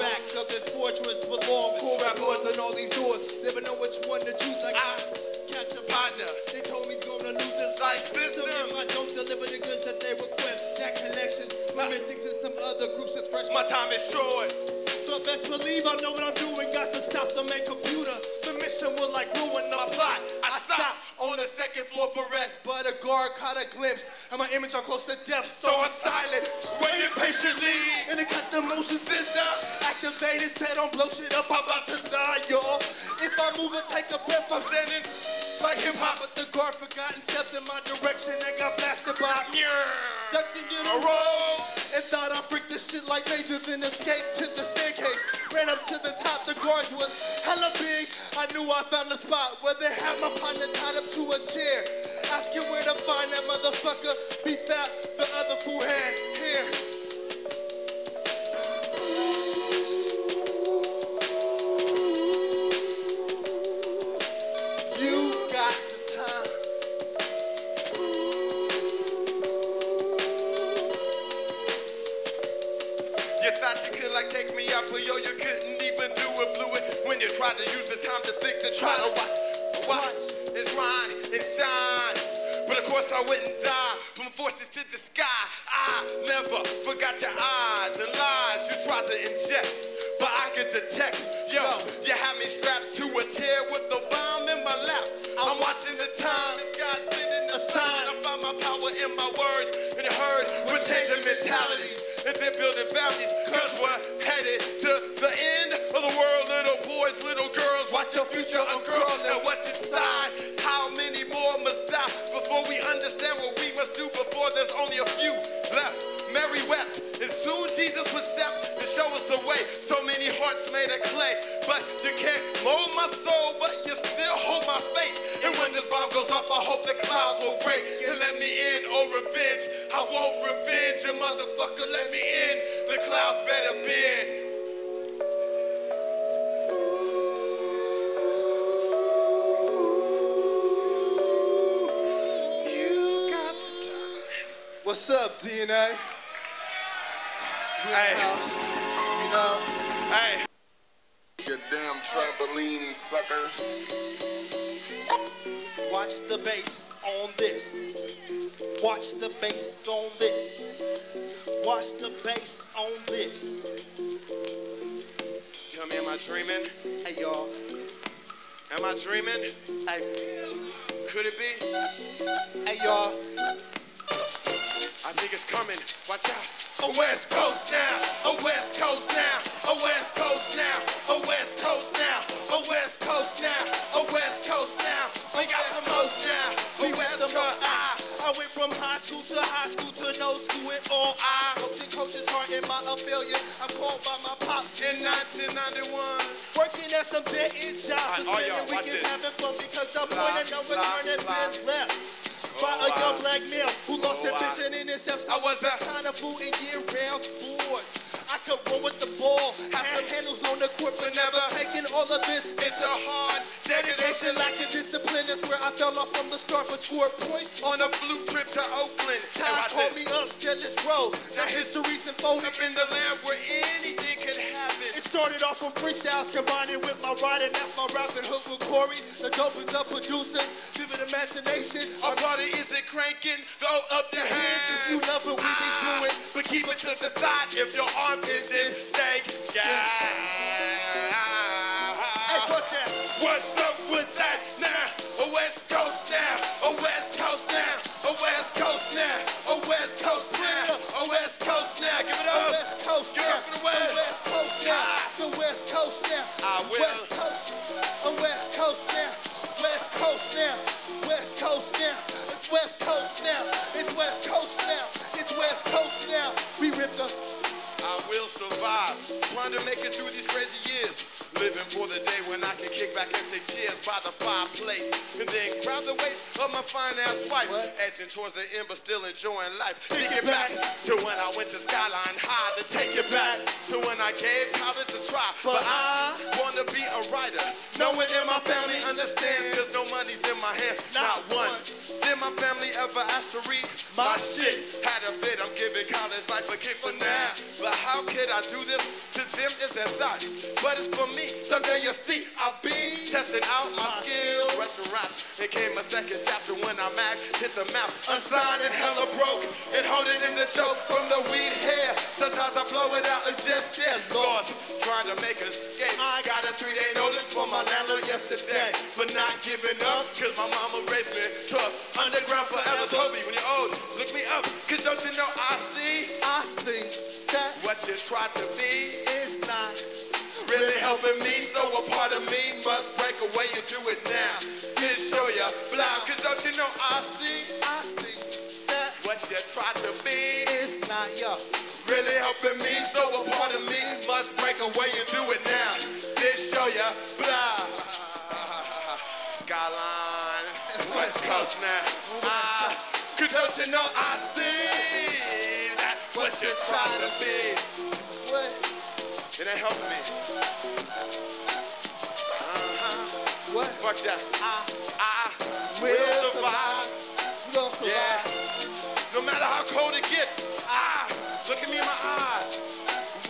back of this fortress belongs. Cool rap lords and all these doors. Never know which one to choose. Like I catch a partner. They told me he's gonna lose his life. Some I don't deliver the goods that they request. That collections, my mystics and some other groups is fresh. My time is short. So best believe I know what I'm doing. Got to stop the main computer. The mission will like ruin the plot. I stop on the second floor for rest, but a guard caught a glimpse and my image on close to death, so I'm silent, waiting patiently. And it cut the motion sensor activated, said don't blow shit up, I'm about to die, y'all. If I move and take a breath, I'm standing like hip hop, but the guard forgot and stepped in my direction and got blasted by ducking in a row. And thought I'd break this shit like majors and escape to the staircase. Ran up to the top, the guard was hella big. I knew I found the spot where they had my partner tied up to a chair. Asking where to find that motherfucker. Beat that, the other fool had here. You got the time. You thought you could like take me out, but yo, you couldn't even do it. Blew it when you tried to use the time to think to try to watch. It's rhyme and shine. But of course I wouldn't die from forces to the sky. I never forgot your eyes and lies you tried to inject, but I could detect. Yo, you had me strapped to a chair with the bomb in my lap. I'm watching the time, it's God sending a sign. I found my power in my words, and it heard we're changing mentalities. And they're building boundaries, cause we're headed to the end of the world. Little boys, little girls, watch your future unfurl. Now what's inside? How many more must die before we understand what we must do? Before there's only a few left. Mary wept, and soon Jesus would step and show us the way. So many hearts made of clay, but you can't mold my soul, but you still hold my faith. And when this bomb goes off, I hope the clouds will break and let me in. Oh, revenge, I won't revenge you, motherfucker. Let me in. The clouds better bend. You got the time. What's up, DNA? Hey, you know, hey. You damn trampoline sucker. Watch the bass on this. Watch the bass on this. Watch the bass on this. Tell me, am I dreaming? Hey, y'all. Am I dreaming? Hey. Could it be? Hey, y'all. I think it's coming. Watch out. A West Coast now. A West Coast now. A West Coast now. A West Coast now. A West Coast now. A West Coast now. We got the most now. We wear the most. I went from high school to no school at all. Coach's heart in my failure. I'm called by my pop In 1991. working at some dead-end jobs. Oh, y'all, And watch weekends this. having fun because the point of no return has been left. By a young black male who lost their vision in his steps. I was that kind of fool in year-round sports. I could run with the ball, have some handles on the court, but never taking all of this. It's a hard dedication, lacking discipline. That's where I fell off from the start, but scored points On a blue trip to Oakland. Time called me up, said let's roll. Now history's unfolding. Up in the land where anything could happen. It started off from freestyles, combining with my writing. That's my rapping hook with Corey. The dope is up producing, vivid imagination. Our party isn't cranking, throw up the hands. If you love what we be doing, But keep it to the side if your arm is in stake. Hey, fuck that. What's up with that now? A West Coast now. A West Coast now. A West Coast now. A West Coast now. A West Coast now. Give it The up. West Coast Give it now. up for the The West. West Coast now. The West Coast now. I will. West Coast. The West Coast now. West Coast now. West Coast now. It's West Coast now. It's West Coast now. It's West Coast now. We rip the. I will survive. Trying to make it through these crazy years. Living for the day when I can kick back and say cheers by the fireplace. And then grab the waist of my fine ass wife. Edging towards the end but still enjoying life. Take it back to when I went to Skyline High. To take it back to when I gave college a try. But I want to be a writer. No one in my family understands. Cause no money's in my hands. Not one. Did my family ever ask to read my shit? Had a fit, I'm giving college life a kick for now. But how could I do this? To them is their thought, but it's for me. Someday you'll see I'll be testing out my skills. Restaurants, it came a second chapter when I hit the mouth. Unsigned and hella broke, and hold it in the choke from the weed hair. Sometimes I blow it out and just stare lost, trying to make an escape. I got a 3-day notice for my landlord yesterday, but not giving up, cause my mama raised me tough. Underground forever, told me when you're old, look me up, cause don't you know I see that what you try to be is not really helping me, so a part of me must break away and do it now. Just show ya blind, cause don't you know I see that what you try to be is not really helping me, so a part of me must break away and do it now. Just show ya blind. Skyline, West Coast now. Cause don't you know I see that what you try to be. It ain't helping me. What? Fuck that. I will survive. Yeah. No matter how cold it gets, look at me in my eyes.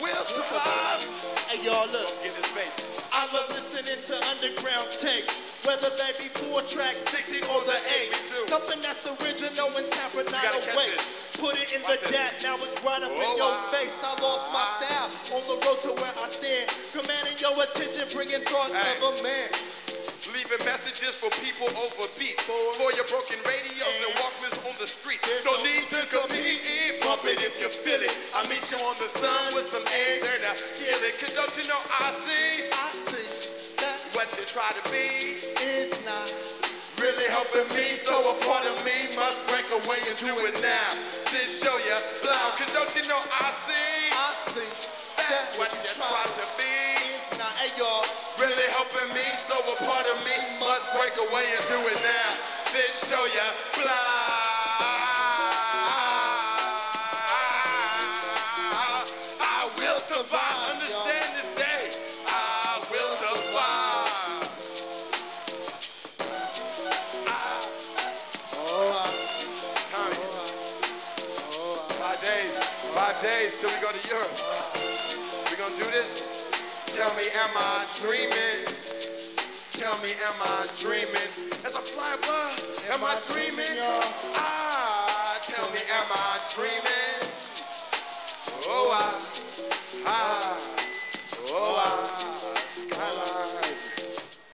Will survive. Hey y'all, look. Get this face. I love listening to underground tape, whether they be 4-track, 16 or the 8. Something that's original and tampered not away. Put it in the DAT, now it's right up in your face. I lost my style on the road to where I stand, commanding your attention, bringing thoughts of a man. Leaving messages for people over beats, for your broken radios and Walkmans on the street. No need to compete, bump it if you feel it. I meet you on the sun with some eggs and I kill it. Cause don't you know I see that what you try to be is not really helping me, so a part of me must break away and do it now. Just show ya blind, cause don't you know I see that what you try to be is not really helping me, so a part of me must break away and do it now. Then show ya blind. I will survive. Understand this day. I will survive. Tommy. 5 days till we go to Europe. We gonna do this? Tell me, am I dreaming? Tell me, am I dreaming? As I fly above, am I dreaming? Tell me, am I dreaming? Oh,